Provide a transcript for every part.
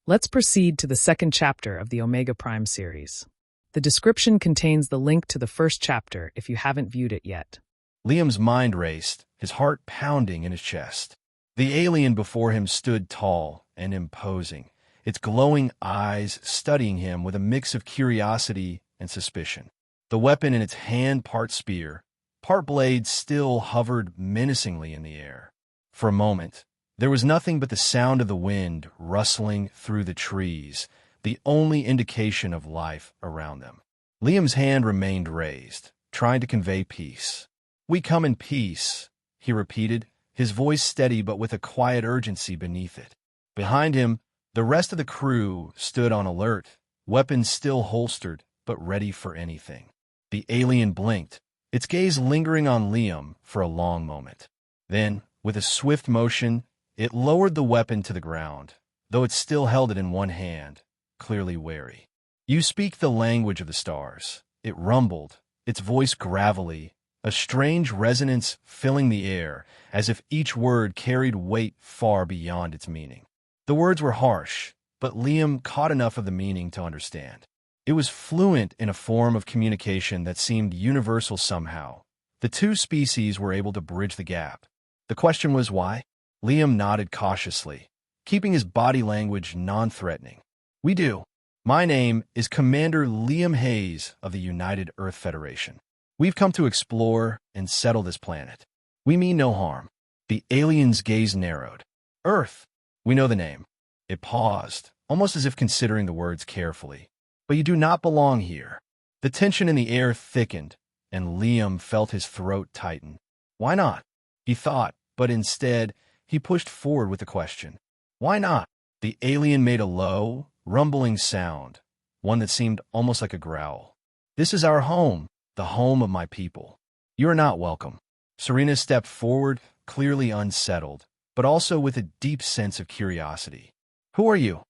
Let's proceed to the second chapter of the Omega Prime series. The description contains the link to the first chapter if you haven't viewed it yet. Liam's mind raced, his heart pounding in his chest. The alien before him stood tall and imposing, its glowing eyes studying him with a mix of curiosity and suspicion. The weapon in its hand, part spear, part blade, still hovered menacingly in the air. For a moment, there was nothing but the sound of the wind rustling through the trees, the only indication of life around them. Liam's hand remained raised, trying to convey peace. "We come in peace," he repeated, his voice steady but with a quiet urgency beneath it. Behind him, the rest of the crew stood on alert, weapons still holstered but ready for anything. The alien blinked, its gaze lingering on Liam for a long moment. Then, with a swift motion, it lowered the weapon to the ground, though it still held it in one hand, clearly wary. "You speak the language of the stars," it rumbled, its voice gravelly, a strange resonance filling the air, as if each word carried weight far beyond its meaning. The words were harsh, but Liam caught enough of the meaning to understand. It was fluent in a form of communication that seemed universal somehow. The two species were able to bridge the gap. The question was why? Liam nodded cautiously, keeping his body language non-threatening. "We do. My name is Commander Liam Hayes of the United Earth Federation. We've come to explore and settle this planet. We mean no harm." The alien's gaze narrowed. "Earth. We know the name." It paused, almost as if considering the words carefully. "But you do not belong here." The tension in the air thickened, and Liam felt his throat tighten. Why not? He thought, but instead, he pushed forward with the question. "Why not?" The alien made a low, rumbling sound, one that seemed almost like a growl. "This is our home, the home of my people. You are not welcome." Serena stepped forward, clearly unsettled, but also with a deep sense of curiosity. "Who are you?"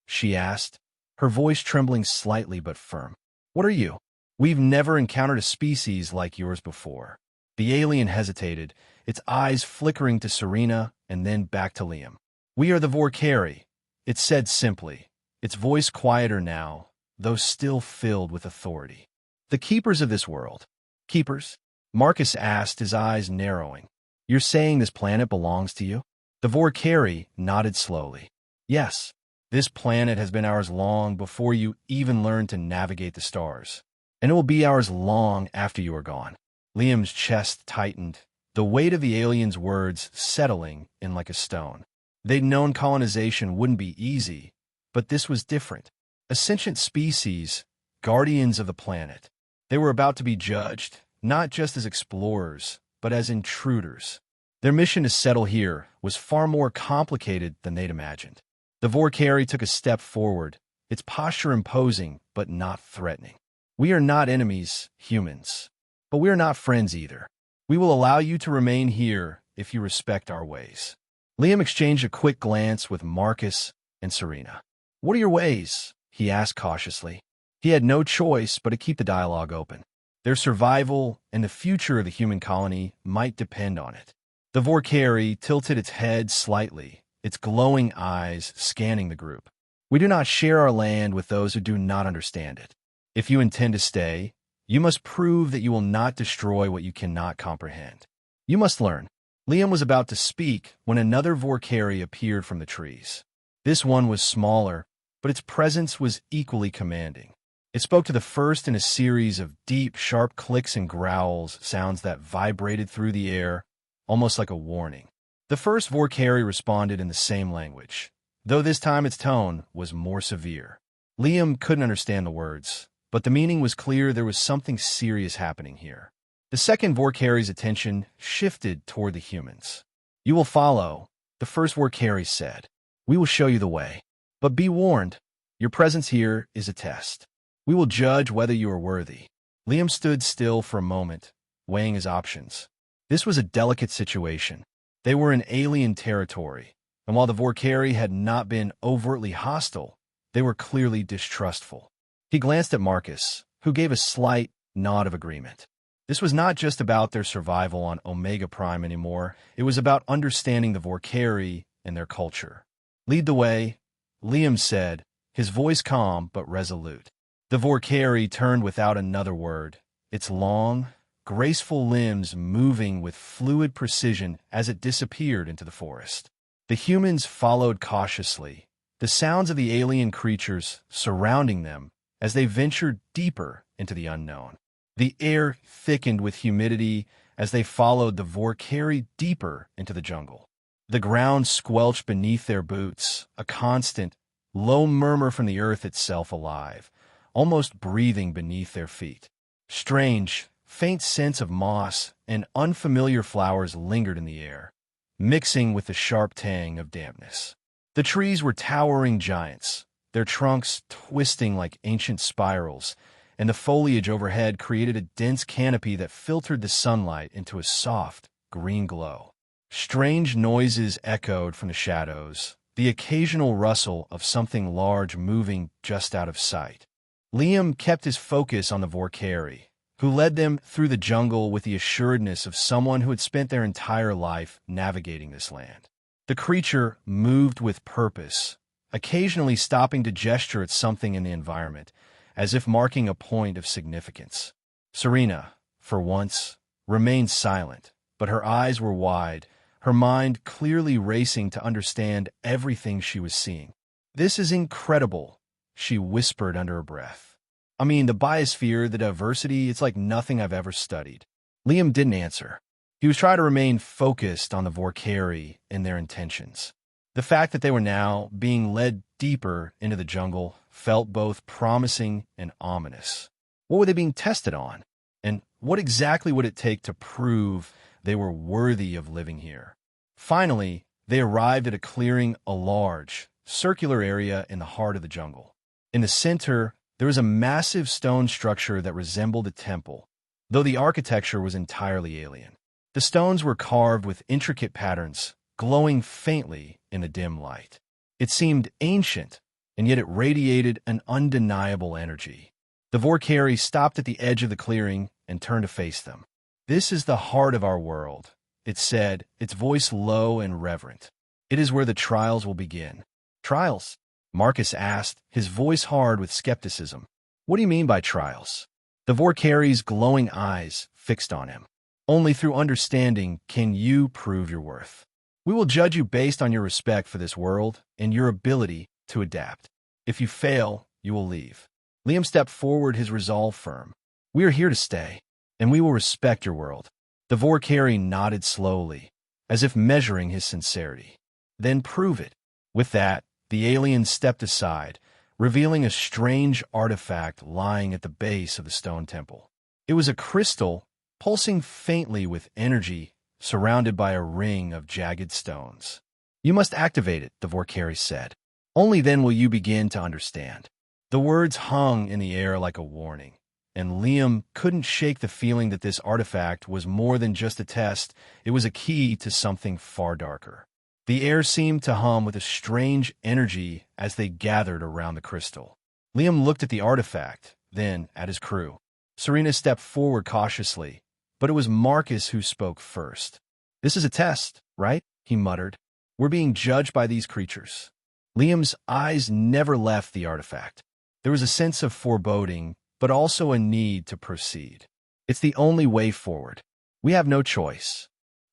she asked, her voice trembling slightly but firm. "What are you? We've never encountered a species like yours before." The alien hesitated, its eyes flickering to Serena and then back to Liam. "We are the Vorkari," it said simply, its voice quieter now, though still filled with authority. "The keepers of this world." "Keepers?" Marcus asked, his eyes narrowing. "You're saying this planet belongs to you?" The Vorkari nodded slowly. "Yes. This planet has been ours long before you even learned to navigate the stars. And it will be ours long after you are gone." Liam's chest tightened, the weight of the alien's words settling in like a stone. They'd known colonization wouldn't be easy, but this was different. A sentient species, guardians of the planet. They were about to be judged, not just as explorers, but as intruders. Their mission to settle here was far more complicated than they'd imagined. The Vorkari took a step forward, its posture imposing but not threatening. "We are not enemies, humans. But we are not friends either. We will allow you to remain here if you respect our ways." Liam exchanged a quick glance with Marcus and Serena. "What are your ways?" he asked cautiously. He had no choice but to keep the dialogue open. Their survival and the future of the human colony might depend on it. The Vorkari tilted its head slightly, its glowing eyes scanning the group. "We do not share our land with those who do not understand it. If you intend to stay, you must prove that you will not destroy what you cannot comprehend. You must learn." Liam was about to speak when another Vorkari appeared from the trees. This one was smaller, but its presence was equally commanding. It spoke to the first in a series of deep, sharp clicks and growls, sounds that vibrated through the air, almost like a warning. The first Vorkari responded in the same language, though this time its tone was more severe. Liam couldn't understand the words, but the meaning was clear. There was something serious happening here. The second Vorkari's attention shifted toward the humans. "You will follow," the first Vorkari said. "We will show you the way. But be warned, your presence here is a test. We will judge whether you are worthy." Liam stood still for a moment, weighing his options. This was a delicate situation. They were in alien territory, and while the Vorkari had not been overtly hostile, they were clearly distrustful. He glanced at Marcus, who gave a slight nod of agreement. This was not just about their survival on Omega Prime anymore. It was about understanding the Vorkari and their culture. "Lead the way," Liam said, his voice calm but resolute. The Vorkeri turned without another word, its long, graceful limbs moving with fluid precision as it disappeared into the forest. The humans followed cautiously, the sounds of the alien creatures surrounding them as they ventured deeper into the unknown. The air thickened with humidity as they followed the Vorkeri deeper into the jungle. The ground squelched beneath their boots, a constant, low murmur from the earth itself alive, almost breathing beneath their feet. Strange, faint scents of moss and unfamiliar flowers lingered in the air, mixing with the sharp tang of dampness. The trees were towering giants, their trunks twisting like ancient spirals, and the foliage overhead created a dense canopy that filtered the sunlight into a soft, green glow. Strange noises echoed from the shadows, the occasional rustle of something large moving just out of sight. Liam kept his focus on the Vorkeri, who led them through the jungle with the assuredness of someone who had spent their entire life navigating this land. The creature moved with purpose, occasionally stopping to gesture at something in the environment, as if marking a point of significance. Serena, for once, remained silent, but her eyes were wide, her mind clearly racing to understand everything she was seeing. "This is incredible," she whispered under her breath. "I mean, the biosphere, the diversity, it's like nothing I've ever studied." Liam didn't answer. He was trying to remain focused on the Vorkeri and their intentions. The fact that they were now being led deeper into the jungle felt both promising and ominous. What were they being tested on? And what exactly would it take to prove they were worthy of living here? Finally, they arrived at a clearing, a large, circular area in the heart of the jungle. In the center, there was a massive stone structure that resembled a temple, though the architecture was entirely alien. The stones were carved with intricate patterns, glowing faintly in the dim light. It seemed ancient, and yet it radiated an undeniable energy. The Vorkeri stopped at the edge of the clearing and turned to face them. "This is the heart of our world," it said, its voice low and reverent. "It is where the trials will begin." "Trials?" Marcus asked, his voice hard with skepticism. "What do you mean by trials?" The Vorkeri's glowing eyes fixed on him. "Only through understanding can you prove your worth. We will judge you based on your respect for this world and your ability to adapt. If you fail, you will leave." Liam stepped forward, his resolve firm. "We are here to stay, and we will respect your world." The Vorkeri nodded slowly, as if measuring his sincerity. "Then prove it." With that, the alien stepped aside, revealing a strange artifact lying at the base of the stone temple. It was a crystal, pulsing faintly with energy, surrounded by a ring of jagged stones. "You must activate it," the Vorkeri said. "Only then will you begin to understand." The words hung in the air like a warning, and Liam couldn't shake the feeling that this artifact was more than just a test. It was a key to something far darker. The air seemed to hum with a strange energy as they gathered around the crystal. Liam looked at the artifact, then at his crew. Serena stepped forward cautiously, but it was Marcus who spoke first. "This is a test, right?" he muttered. "We're being judged by these creatures." Liam's eyes never left the artifact. There was a sense of foreboding, but also a need to proceed. "It's the only way forward. We have no choice."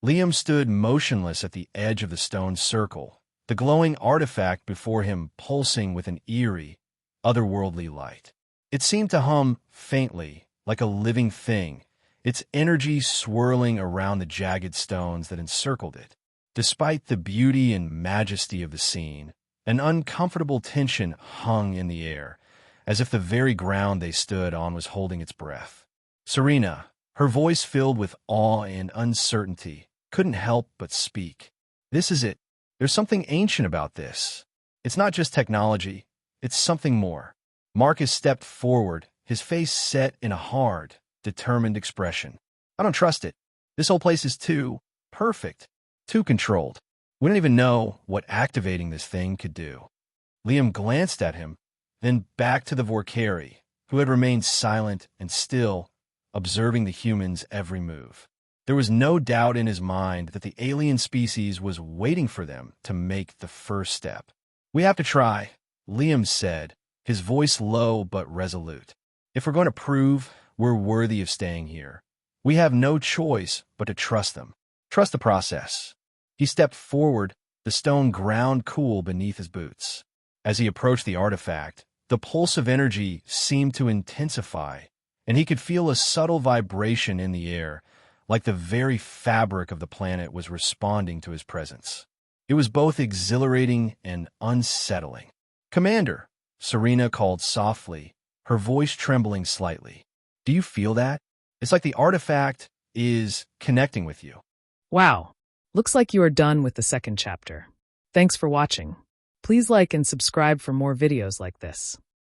Liam stood motionless at the edge of the stone circle, the glowing artifact before him pulsing with an eerie, otherworldly light. It seemed to hum faintly, like a living thing, its energy swirling around the jagged stones that encircled it. Despite the beauty and majesty of the scene, an uncomfortable tension hung in the air, as if the very ground they stood on was holding its breath. Serena, her voice filled with awe and uncertainty, couldn't help but speak. "This is it. There's something ancient about this. It's not just technology. It's something more." Marcus stepped forward, his face set in a hard, determined expression. "I don't trust it. This whole place is too perfect, too controlled. We don't even know what activating this thing could do." Liam glanced at him, then back to the Vorkeri, who had remained silent and still, observing the humans' every move. There was no doubt in his mind that the alien species was waiting for them to make the first step. We have to try, Liam said, his voice low but resolute. If we're going to prove we're worthy of staying here, we have no choice but to trust them. Trust the process. He stepped forward, the stone ground cool beneath his boots. As he approached the artifact, the pulse of energy seemed to intensify, and he could feel a subtle vibration in the air, like the very fabric of the planet was responding to his presence. It was both exhilarating and unsettling. "Commander," Serena called softly, her voice trembling slightly. "Do you feel that? It's like the artifact is connecting with you." Wow. Looks like you are done with the second chapter. Thanks for watching. Please like and subscribe for more videos like this.